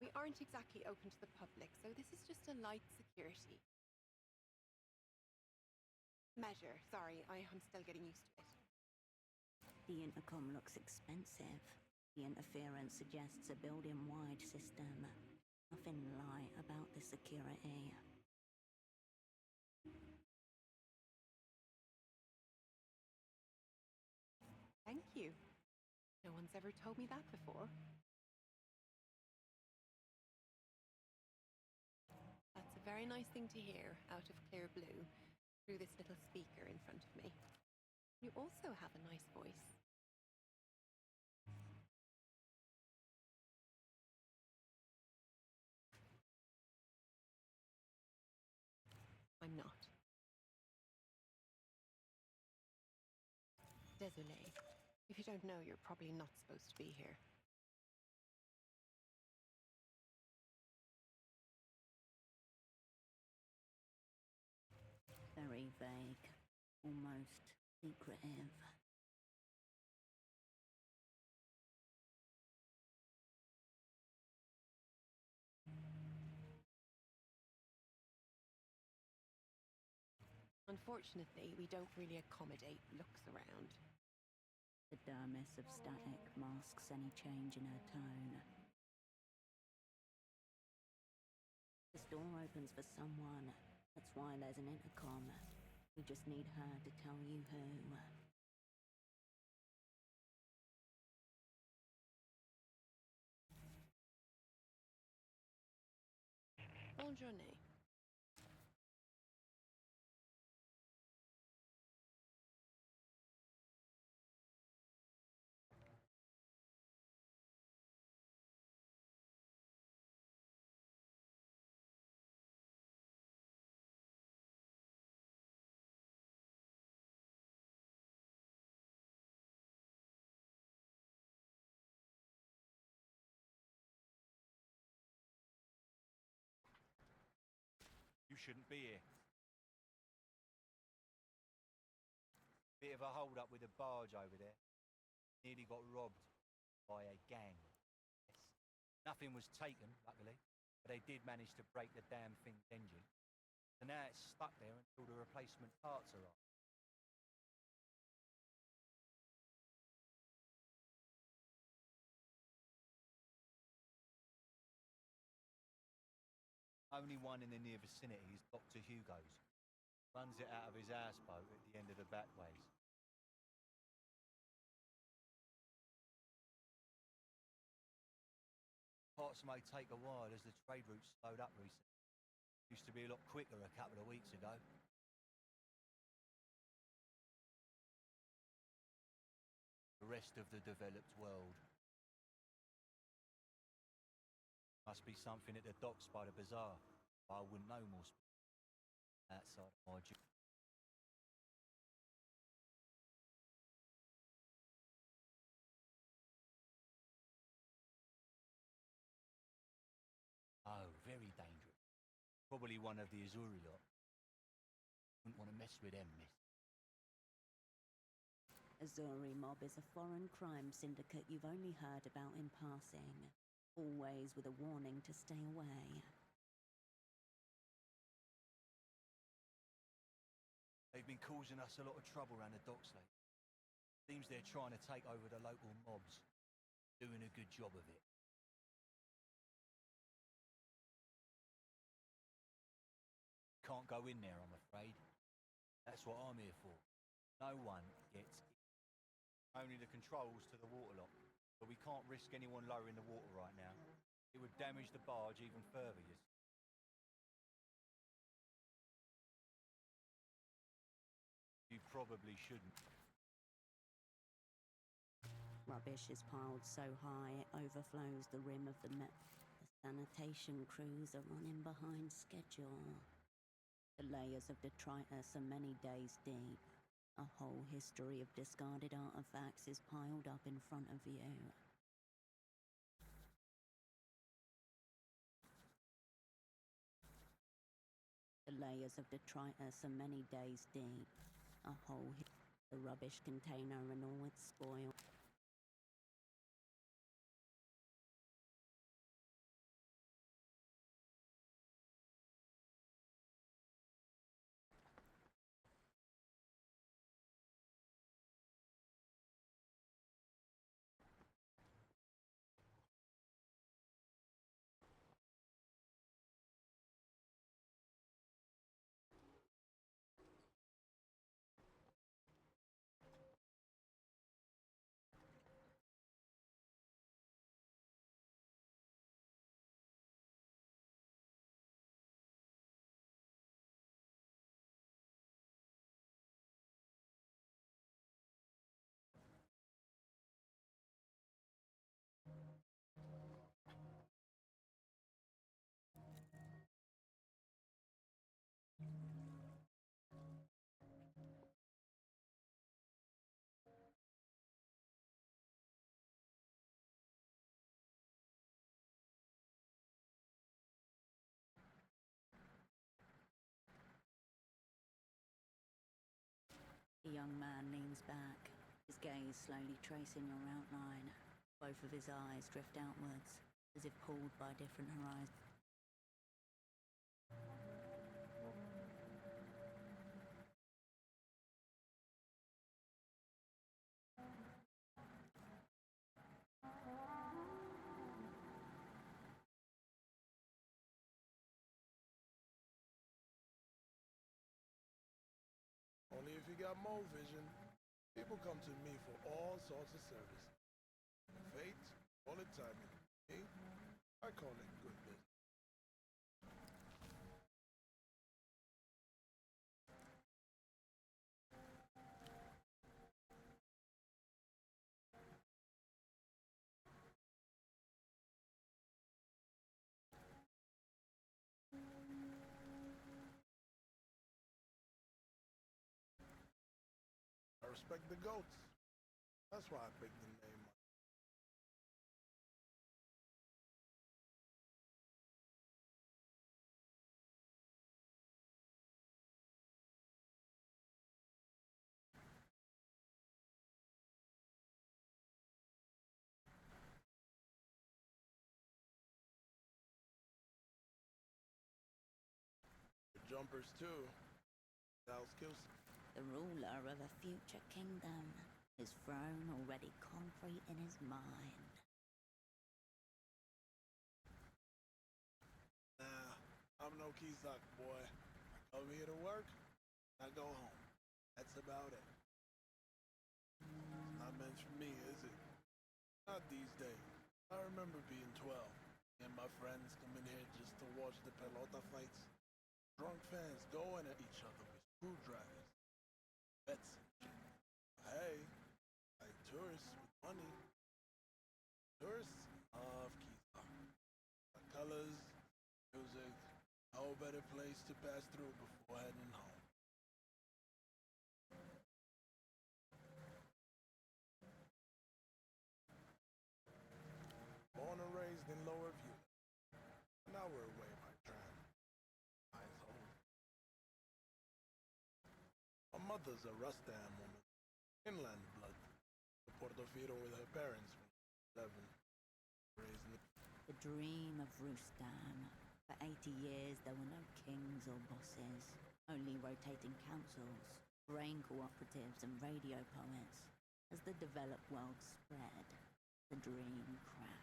We aren't exactly open to the public, so this is just a light security measure. Sorry, I'm still getting used to it. The intercom looks expensive. The interference suggests a building-wide system. Nothing light about the security. Thank you. No one's ever told me that before. That's a very nice thing to hear out of clear blue through this little speaker in front of me. You also have a nice voice. I'm not. Désolé. If you don't know, you're probably not supposed to be here. Very vague. Almost secretive. Unfortunately, we don't really accommodate looks around. The dermis of static masks any change in her tone. This door opens for someone. That's why there's an intercom. We just need her to tell you who. Bonne journée. You shouldn't be here. Bit of a hold up with a barge over there. Nearly got robbed by a gang. Yes. Nothing was taken, luckily, but they did manage to break the damn thing's engine. So now it's stuck there until the replacement parts arrive. Only one in the near vicinity is Dr. Hugo's. Runs it out of his houseboat at the end of the backways. Parts may take a while as the trade route's slowed up recently. Used to be a lot quicker a couple of weeks ago. The rest of the developed world. Must be something at the docks by the bazaar. I wouldn't know more outside of my duty. Oh, very dangerous. Probably one of the Azuri lot. Wouldn't want to mess with them, miss. Azuri mob is a foreign crime syndicate you've only heard about in passing. Always with a warning to stay away. They've been causing us a lot of trouble around the docks lately. Seems they're trying to take over the local mobs. Doing a good job of it. Can't go in there, I'm afraid. That's what I'm here for. No one gets in. Only the controls to the waterlock. But we can't risk anyone lowering the water right now. It would damage the barge even further, you see. You probably shouldn't. Rubbish is piled so high it overflows the rim of the The sanitation crews are running behind schedule. The layers of detritus are many days deep. A whole history of discarded artifacts is piled up in front of you. The layers of detritus are many days deep. The rubbish container and all its spoil. The young man leans back, his gaze slowly tracing your outline. Both of his eyes drift outwards, as if pulled by different horizons. Only if you got more vision. People come to me for all sorts of service. Fate, call it timing. Me, I call it good business. I respect the goats. That's why I picked the name. The jumpers too. Dal's kills. The ruler of a future kingdom, his throne already concrete in his mind. Nah, I'm no Kizak boy. I come here to work, I go home. That's about it. It's not meant for me, is it? Not these days. I remember being 12, and my friends coming here just to watch the pelota fights. Drunk fans going at each other with screwdrivers. Bets and shit. Hey, like tourists with money. Tourists love Kizak. The colors, music, no better place to pass through before heading home. Born and raised in Lower View. An hour away by tram. Eyes old. My mother's a Rustam woman. Inland blood. To Portofino with her parents when she was 11. Raised in The dream of Rustam. For 80 years there were no kings or bosses, only rotating councils, brain cooperatives and radio poets. As the developed world spread, the dream cracked.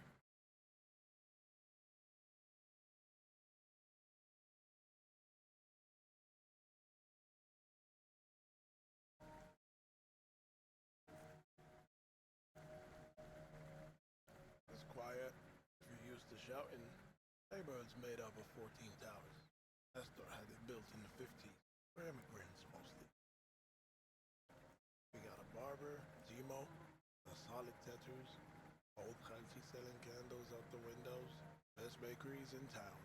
It's quiet. If you're used to shouting, neighborhood's made up of 14 towers. Nestor had it built in the 50s, for immigrants mostly. We got a barber, Zemo, solid tattoos, old Khalchi selling candles out the windows, best bakeries in town.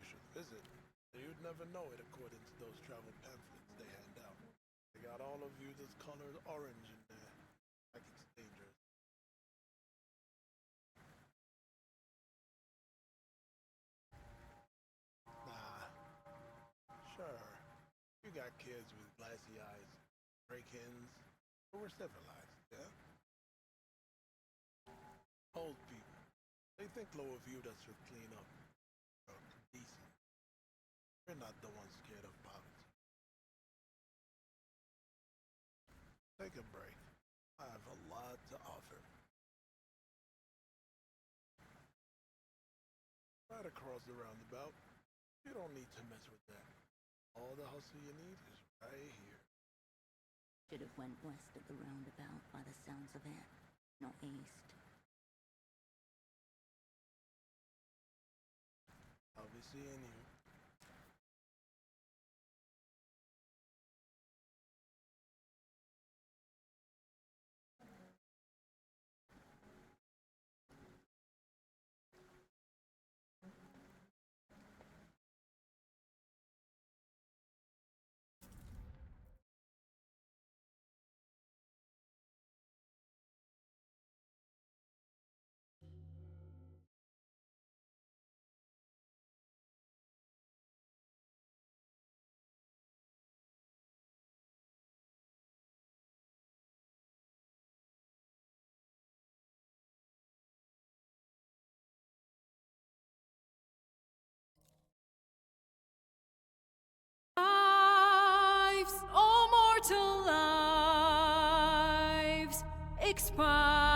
You should visit. You'd never know it according to those travel pamphlets they hand out. They got all of you that's colored orange in there, like it's dangerous. Nah, sure. You got kids with glassy eyes, break-ins, but we're civilized, yeah? Old people. They think Lower View us with clean up. Decent. We're not the ones scared of poverty. Take a break. I have a lot to offer. Right across the roundabout. You don't need to mess with that. All the hustle you need is right here. Should have went west at the roundabout by the sounds of it, not east. I'll be seeing you. expired.